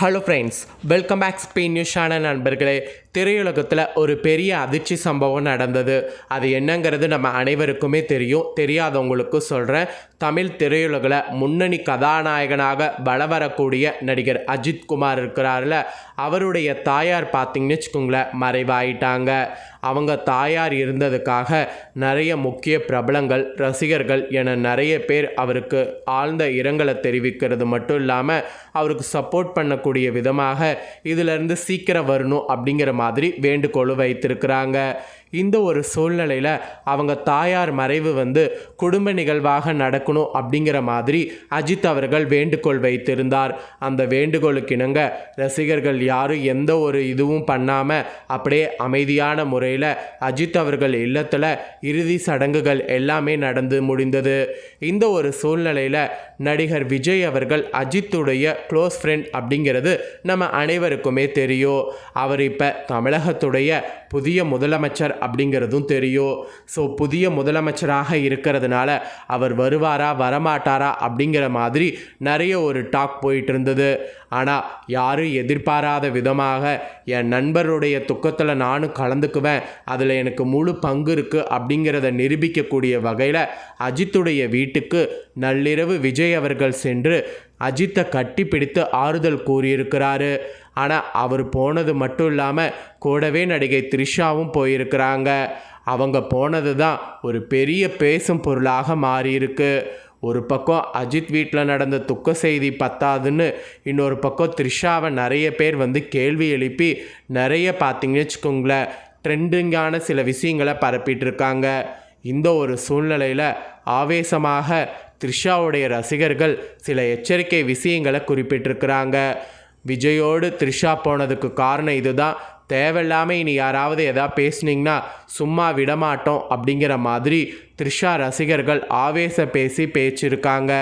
Hello friends, welcome back Spain news channel நண்பர்களே. திரையுலகத்தில் ஒரு பெரிய அதிர்ச்சி சம்பவம் நடந்தது. அது என்னங்கிறது நம்ம அனைவருக்குமே தெரியும். தெரியாதவங்களுக்கு சொல்கிறேன். தமிழ் திரையுலகில் முன்னணி கதாநாயகனாக வலம் வரக்கூடிய நடிகர் அஜித் குமார் இருக்கிறார்ல, அவருடைய தாயார் பார்த்திங்கன்னு வச்சுக்கோங்களேன், மறைவாயிட்டாங்க. அவங்க தாயார் இருந்ததுக்காக நிறைய முக்கிய பிரபலங்கள், ரசிகர்கள் என நிறைய பேர் அவருக்கு ஆழ்ந்த இரங்கலை தெரிவிக்கிறது மட்டும் இல்லாமல் அவருக்கு சப்போர்ட் பண்ணக்கூடிய விதமாக இதிலிருந்து சீக்கிரம் வரணும் அப்படிங்கிற மாதிரி வேண்டுகோள் வைத்திருக்கிறாங்க. இந்த ஒரு சூழ்நிலையில் அவங்க தாயார் மறைவு குடும்ப நிகழ்வாக நடக்கணும் அப்படிங்கிற மாதிரி அஜித் அவர்கள் வேண்டுகோள் வைத்திருந்தார். அந்த வேண்டுகோளுக்கு இணங்க ரசிகர்கள் யாரும் எந்த ஒரு இதுவும் பண்ணாமல் அப்படியே அமைதியான முறையில் அஜித் அவர்கள் இல்லத்தில் இறுதி சடங்குகள் எல்லாமே நடந்து முடிந்தது. இந்த ஒரு சூழ்நிலையில் நடிகர் விஜய் அவர்கள் அஜித்துடைய க்ளோஸ் ஃப்ரெண்ட் அப்படிங்கிறது நம்ம அனைவருக்குமே தெரியும். அவர் இப்போ தமிழகத்துடைய புதிய முதலமைச்சர் அப்படிங்கிறதும் தெரியும். ஸோ புதிய முதலமைச்சராக இருக்கிறதுனால அவர் வருவாரா வரமாட்டாரா அப்படிங்கிற மாதிரி நிறைய ஒரு டாக் போயிட்டு இருந்தது. ஆனால் யாரும் எதிர்பாராத விதமாக என் நண்பருடைய துக்கத்தில் நானும் கலந்துக்குவேன், அதில் எனக்கு முழு பங்கு இருக்குது அப்படிங்கிறத நிரூபிக்கக்கூடிய வகையில் அஜித்துடைய வீட்டுக்கு நள்ளிரவு விஜய் அவர்கள் சென்று அஜித்தை கட்டி பிடித்து ஆறுதல் கூறியிருக்கிறாரு. ஆனால் அவர் போனது மட்டும் இல்லாமல் கூடவே நடிகை த்ரிஷாவும் போயிருக்கிறாங்க. அவங்க போனது தான் ஒரு பெரிய பேசும் பொருளாக மாறியிருக்கு. ஒரு பக்கம் அஜித் வீட்டில் நடந்த துக்க செய்தி பத்தாதுன்னு இன்னொரு பக்கம் த்ரிஷாவை நிறைய பேர் கேள்வி எழுப்பி நிறைய பார்த்திங்கன்னு வச்சுக்கோங்களேன், ட்ரெண்டிங்கான சில விஷயங்களை பரப்பிட்டுருக்காங்க. இந்த ஒரு சூழ்நிலையில் ஆவேசமாக த்ரிஷாவுடைய ரசிகர்கள் சில எச்சரிக்கை விஷயங்களை குறிப்பிட்டிருக்கிறாங்க. விஜயோடு த்ரிஷா போனதுக்கு காரணம் இதுதான், தேவையில்லாமல் இனி யாராவது எதாவது பேசுனீங்கன்னா சும்மா விடமாட்டோம் அப்படிங்கிற மாதிரி த்ரிஷா ரசிகர்கள் ஆவேச பேச்சிருக்காங்க.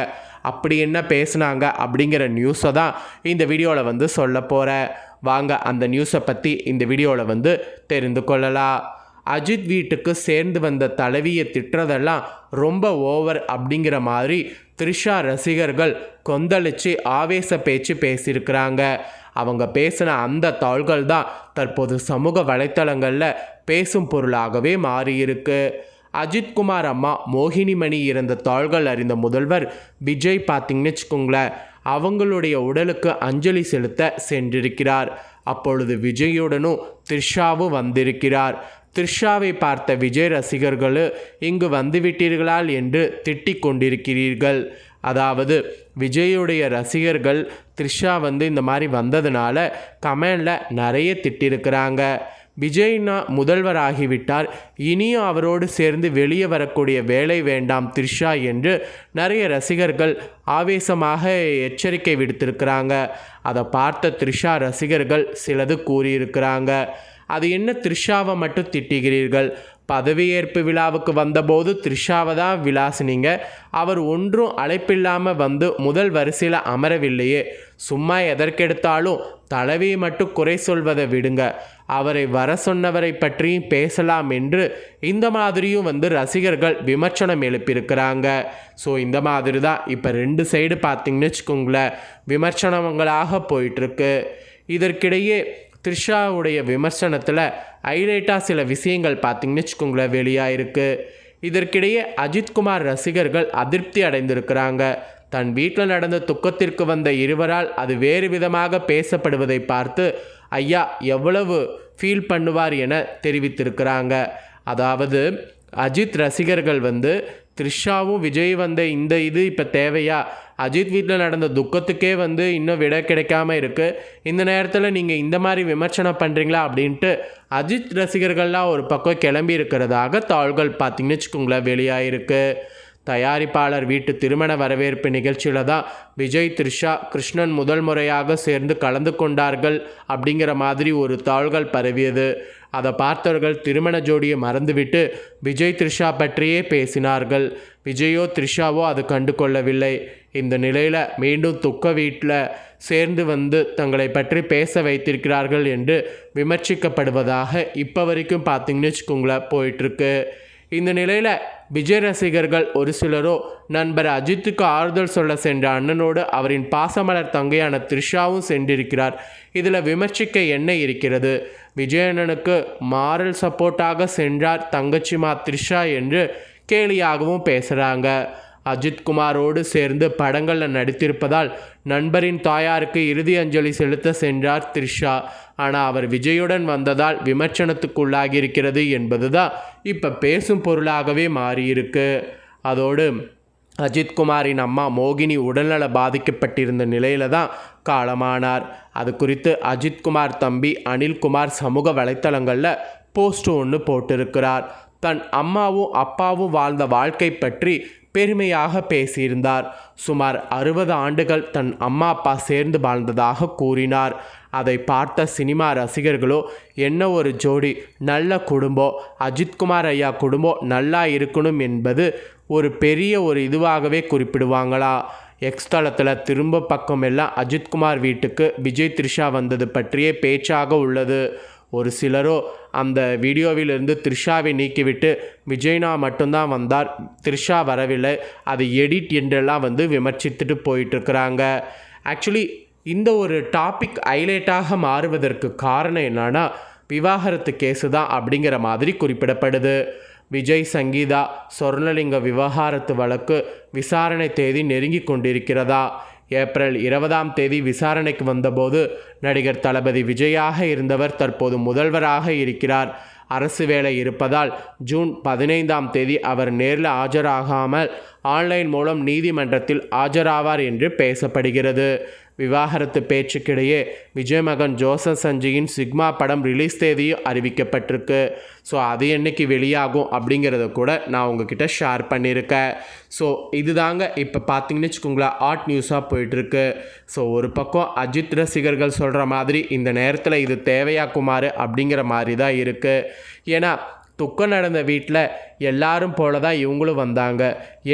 அப்படி என்ன பேசுனாங்க அப்படிங்கிற நியூஸை தான் இந்த வீடியோவில் சொல்ல போகிறேன். வாங்க அந்த நியூஸை பற்றி இந்த வீடியோவில் தெரிந்து கொள்ளலாம். அஜித் வீட்டுக்கு சேர்ந்து வந்த தலைவியை திட்டுறதெல்லாம் ரொம்ப ஓவர் அப்படிங்கிற மாதிரி த்ரிஷா ரசிகர்கள் கொந்தளித்து ஆவேச பேசியிருக்கிறாங்க. அவங்க பேசின அந்த தாள்கள் தான் தற்போது சமூக வலைத்தளங்களில் பேசும் பொருளாகவே மாறியிருக்கு. அஜித்குமார் அம்மா மோகினிமணி இறந்த தாள்கள் அறிந்த முதல்வர் விஜய் பார்த்திங்கன்னு வச்சுக்கோங்களேன், அவங்களுடைய உடலுக்கு அஞ்சலி செலுத்த சென்றிருக்கிறார். அப்பொழுது விஜயுடனும் த்ரிஷாவும் வந்திருக்கிறார். த்ரிஷாவை பார்த்த விஜய் ரசிகர்கள் இங்கு வந்துவிட்டீர்களால் என்று திட்டிக் கொண்டிருக்கிறீர்கள். அதாவது விஜயுடைய ரசிகர்கள் த்ரிஷா இந்த மாதிரி வந்ததுனால கமெண்டில் நிறைய திட்டிருக்கிறாங்க. விஜய்னா முதல்வர் ஆகிவிட்டார், இனியும் அவரோடு சேர்ந்து வெளியே வரக்கூடிய வேலை வேண்டாம் த்ரிஷா என்று நிறைய ரசிகர்கள் ஆவேசமாக எச்சரிக்கை விடுத்திருக்கிறாங்க. அதை பார்த்த த்ரிஷா ரசிகர்கள் சிலது கூறியிருக்கிறாங்க. அது என்ன த்ரிஷாவை மட்டும் திட்டுகிறீர்கள்? பதவியேற்பு விழாவுக்கு வந்தபோது த்ரிஷாவை தான் விளாசினீங்க. அவர் ஒன்றும் அழைப்பில்லாமல் முதல் வரிசையில் அமரவில்லையே. சும்மா எதற்கெடுத்தாலும் தலைவியை மட்டும் குறை சொல்வதை விடுங்க, அவரை வர சொன்னவரை பற்றியும் பேசலாம் என்று இந்த மாதிரியும் ரசிகர்கள் விமர்சனம் எழுப்பியிருக்கிறாங்க. ஸோ இந்த மாதிரி தான் இப்போ ரெண்டு சைடு பார்த்திங்கன்னு வச்சுக்கோங்களேன், விமர்சனங்களாக போயிட்டுருக்கு. இதற்கிடையே த்ரிஷாவுடைய விமர்சனத்தில் ஹைலைட்டாக சில விஷயங்கள் பார்த்திங்கன்னு வச்சுக்கோங்களேன் வெளியாயிருக்கு. இதற்கிடையே அஜித்குமார் ரசிகர்கள் அதிருப்தி அடைந்திருக்கிறாங்க. தன் வீட்டில் நடந்த துக்கத்திற்கு வந்த இருவரால் அது வேறு விதமாக பேசப்படுவதை பார்த்து ஐயா எவ்வளவு ஃபீல் பண்ணுவார் என தெரிவித்திருக்கிறாங்க. அதாவது அஜித் ரசிகர்கள் த்ரிஷாவும் விஜய் இந்த இது இப்போ தேவையா? அஜித் வீட்டில் நடந்த துக்கத்துக்கே இன்னும் விட கிடைக்காம இருக்குது, இந்த நேரத்தில் நீங்கள் இந்த மாதிரி விமர்சனம் பண்ணுறீங்களா அப்படின்ட்டு அஜித் ரசிகர்கள்லாம் ஒரு பக்கம் கிளம்பி இருக்கிறதாக தாள்கள் பார்த்திங்கன்னு வச்சுக்கோங்களேன் வெளியாகிருக்கு. தயாரிப்பாளர் வீட்டு திருமண வரவேற்பு நிகழ்ச்சியில் தான் விஜய் த்ரிஷா கிருஷ்ணன் முதல் முறையாக சேர்ந்து கலந்து கொண்டார்கள் அப்படிங்கிற மாதிரி ஒரு தாள்கள் பரவியது. அதை பார்த்தவர்கள் திருமண ஜோடியை மறந்துவிட்டு விஜய் த்ரிஷா பற்றியே பேசினார்கள். விஜயோ த்ரிஷாவோ அது கண்டு கொள்ளவில்லை. இந்த நிலையில் மீண்டும் துக்க வீட்டில் சேர்ந்து தங்களை பற்றி பேச வைத்திருக்கிறார்கள் என்று விமர்சிக்கப்படுவதாக இப்போ வரைக்கும் பார்த்திங்கன்னு வச்சுக்கோங்களேன் போயிட்டுருக்கு. இந்த நிலையில் விஜய் ரசிகர்கள் ஒரு சிலரோ நண்பர் அஜித்துக்கு ஆறுதல் சொல்ல சென்ற அண்ணனோடு அவரின் பாசமலர் தங்கையான த்ரிஷாவும் சென்றிருக்கிறார். இதில் விமர்சிக்க என்ன இருக்கிறது? விஜய் அண்ணனுக்கு மாரல் சப்போர்ட்டாக சென்றார் தங்கச்சிமா த்ரிஷா என்று கேலியாகவும் பேசுகிறாங்க. அஜித்குமாரோடு சேர்ந்து படங்களில் நடித்திருப்பதால் நண்பரின் தாயாருக்கு இறுதி அஞ்சலி செலுத்த சென்றார் த்ரிஷா. ஆனால் அவர் விஜயுடன் வந்ததால் விமர்சனத்துக்குள்ளாகி இருக்கிறது என்பது தான் இப்போ பேசும் பொருளாகவே மாறியிருக்கு. அதோடு அஜித்குமாரின் அம்மா மோகினி உடல்நல பாதிக்கப்பட்டிருந்த நிலையில தான் காலமானார். அது குறித்து அஜித்குமார் தம்பி அனில்குமார் சமூக வலைத்தளங்களில் போஸ்ட் ஒன்று போட்டிருக்கிறார். தன் அம்மாவும் அப்பாவும் வாழ்ந்த வாழ்க்கை பற்றி பெருமையாக பேசியிருந்தார். சுமார் 60 ஆண்டுகள் தன் அம்மா அப்பா சேர்ந்து வாழ்ந்ததாக கூறினார். அதை பார்த்த சினிமா ரசிகர்களோ என்ன ஒரு ஜோடி, நல்ல குடும்பம், அஜித்குமார் ஐயா குடும்பம் நல்லா இருக்கணும் என்பது ஒரு பெரிய ஒரு இதுவாகவே குறிப்பிடுவாங்களா. எக்ஸ் தளத்தில் திரும்ப பக்கமெல்லாம் அஜித்குமார் வீட்டுக்கு விஜய் த்ரிஷா வந்தது பற்றியே பேச்சாக உள்ளது. ஒரு சிலரோ அந்த வீடியோவிலிருந்து த்ரிஷாவை நீக்கிவிட்டு விஜய்னா மட்டும்தான் வந்தார், த்ரிஷா வரவில்லை, அது எடிட் என்றெல்லாம் விமர்சித்துட்டு போயிட்டுருக்குறாங்க. ஆக்சுவலி இந்த ஒரு டாபிக் ஹைலைட்டாக மாறுவதற்கு காரணம் என்னன்னா விவாகரத்து கேஸு தான் அப்படிங்கிற மாதிரி குறிப்பிடப்படுது. விஜய் சங்கீதா சொர்ணலிங்க விவகாரத்து வழக்கு விசாரணை தேதி நெருங்கி கொண்டிருக்கிறதா. ஏப்ரல் 20ஆம் தேதி விசாரணைக்கு வந்தபோது நடிகர் தளபதி விஜயாக இருந்தவர் தற்போது முதல்வராக இருக்கிறார். அரசு வேலை இருப்பதால் ஜூன் 15ஆம் தேதி அவர் நேரில் ஆஜராகாமல் ஆன்லைன் மூலம் நீதிமன்றத்தில் ஆஜராவார் என்று பேசப்படுகிறது. விவாகரத்து பேச்சுக்கிடையே விஜய் மகன் ஜோசப் சஞ்சயின் சிக்மா படம் ரிலீஸ் தேதியும் அறிவிக்கப்பட்டிருக்கு. ஸோ அது என்னைக்கு வெளியாகும் அப்படிங்கிறத கூட நான் உங்ககிட்ட ஷேர் பண்ணியிருக்கேன். ஸோ இதுதாங்க இப்போ பார்த்தீங்கன்னு வச்சுக்கோங்களேன் ஹாட் நியூஸாக போயிட்டுருக்கு. ஸோ ஒரு பக்கம் அஜித் ரசிகர்கள் சொல்கிற மாதிரி இந்த நேரத்தில் இது தேவையா குமார் அப்படிங்கிற மாதிரி தான் இருக்குது. ஏன்னா துக்கம் நடந்த வீட்டில் எல்லாரும் போல தான் இவங்களும் வந்தாங்க.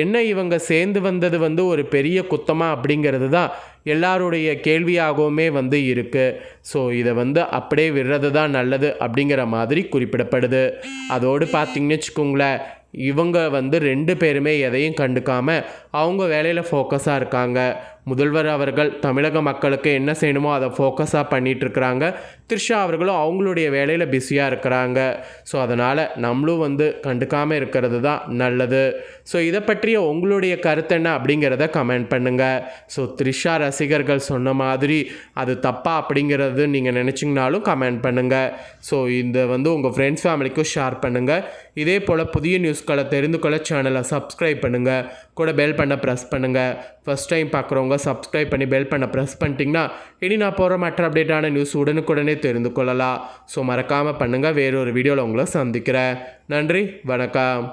என்ன இவங்க சேர்ந்து வந்தது ஒரு பெரிய குத்தமாக அப்படிங்கிறது தான் எல்லாருடைய கேள்வியாகவுமே இருக்குது. ஸோ இதை அப்படியே விடுறது தான் நல்லது அப்படிங்கிற மாதிரி குறிப்பிடப்படுது. அதோடு பார்த்திங்கன்னு வச்சுக்கோங்களேன் இவங்க 2 பேருமே எதையும் கண்டுக்காமல் அவங்க வேலையில் ஃபோக்கஸாக இருக்காங்க. முதல்வர் அவர்கள் தமிழக மக்களுக்கு என்ன செய்யணுமோ அதை ஃபோக்கஸாக பண்ணிகிட்ருக்குறாங்க. த்ரிஷா அவர்களும் அவங்களுடைய வேலையில் பிஸியாக இருக்கிறாங்க. ஸோ அதனால் நம்மளும் கண்டுக்காமல் இருக்கிறது தான் நல்லது. ஸோ இதை பற்றிய உங்களுடைய கருத்து என்ன அப்படிங்கிறத கமெண்ட் பண்ணுங்கள். ஸோ த்ரிஷா ரசிகர்கள் சொன்ன மாதிரி அது தப்பா அப்படிங்கிறது நீங்கள் நினச்சிங்கனாலும் கமெண்ட் பண்ணுங்கள். ஸோ இந்த உங்கள் ஃப்ரெண்ட்ஸ் ஃபேமிலிக்கும் ஷேர் பண்ணுங்கள். இதே போல் புதிய நியூஸ்களை தெரிந்து கொள்ள சேனலை சப்ஸ்கிரைப் பண்ணுங்கள். கூட பெல் பண்ண ப்ரெஸ் பண்ணுங்கள். ஃபஸ்ட் டைம் பார்க்குறவங்க சப்ஸ்கிரைப் பண்ணி பெல் பண்ண ப்ரெஸ் பண்ணிட்டீங்கன்னா இனி நான் போகிற மற்ற அப்டேட்டான நியூஸ் உடனுக்குடனே தெரிந்து கொள்ளலாம். ஸோ மறக்காமல் பண்ணுங்கள். வேறொரு வீடியோவில் உங்களை சந்திக்கிறேன். நன்றி, வணக்கம்.